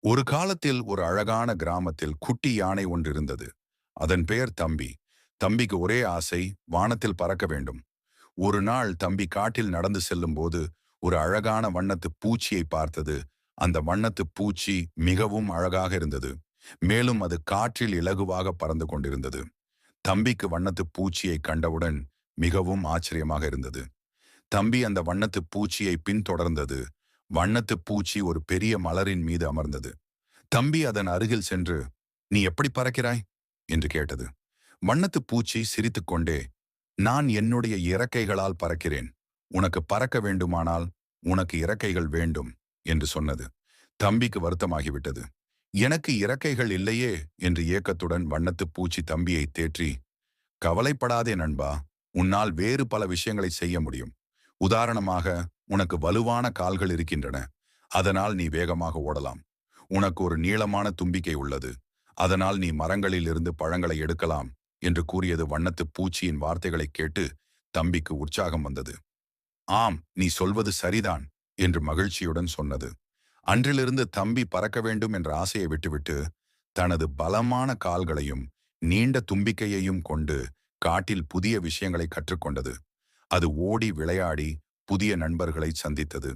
ஒரு காலத்தில் ஒரு அழகான கிராமத்தில் குட்டி யானை ஒன்று இருந்தது. அதன் பெயர் தம்பி. தம்பிக்கு ஒரே ஆசை, வானத்தில் பறக்க வேண்டும். ஒரு நாள் தம்பி காட்டில் நடந்து செல்லும்போது ஒரு அழகான வண்ணத்து பூச்சியை பார்த்தது. அந்த வண்ணத்து பூச்சி மிகவும் அழகாக இருந்தது. மேலும் அது காற்றில் இலகுவாக பறந்து கொண்டிருந்தது. தம்பிக்கு வண்ணத்து பூச்சியை கண்டவுடன் மிகவும் ஆச்சரியமாக இருந்தது. தம்பி அந்த வண்ணத்து பூச்சியை பின்தொடர்ந்தது. வண்ணத்து பூச்சி ஒரு பெரிய மலரின் மீது அமர்ந்தது. தம்பி அதன் அருகில் சென்று, "நீ எப்படி பறக்கிறாய்?" என்று கேட்டது. வண்ணத்துப் பூச்சி சிரித்துக்கொண்டே, "நான் என்னுடைய இறக்கைகளால் பறக்கிறேன். உனக்கு பறக்க வேண்டுமானால் உனக்கு இறக்கைகள் வேண்டும்" என்று சொன்னது. தம்பிக்கு வருத்தமாகிவிட்டது. "எனக்கு இறக்கைகள் இல்லையே" என்று ஏக்கத்துடன் வண்ணத்துப் பூச்சி தம்பியை தேற்றி, "கவலைப்படாதே நண்பா, உன்னால் வேறு பல விஷயங்களை செய்ய முடியும். உதாரணமாக, உனக்கு வலுவான கால்கள் இருக்கின்றன. அதனால் நீ வேகமாக ஓடலாம். உனக்கு ஒரு நீளமான தும்பிக்கை உள்ளது. அதனால் நீ மரங்களில் இருந்து பழங்களை எடுக்கலாம்" என்று கூறியது. வண்ணத்துப் பூச்சியின் வார்த்தைகளைக் கேட்டு தம்பிக்கு உற்சாகம் வந்தது. "ஆம், நீ சொல்வது சரிதான்" என்று மகிழ்ச்சியுடன் சொன்னது. அன்றிலிருந்து தம்பி பறக்க வேண்டும் என்ற ஆசையை விட்டுவிட்டு தனது பலமான கால்களையும் நீண்ட தும்பிக்கையையும் கொண்டு காட்டில் புதிய விஷயங்களை கற்றுக்கொண்டது. அது ஓடி விளையாடி புதிய நண்பர்களை சந்தித்தது.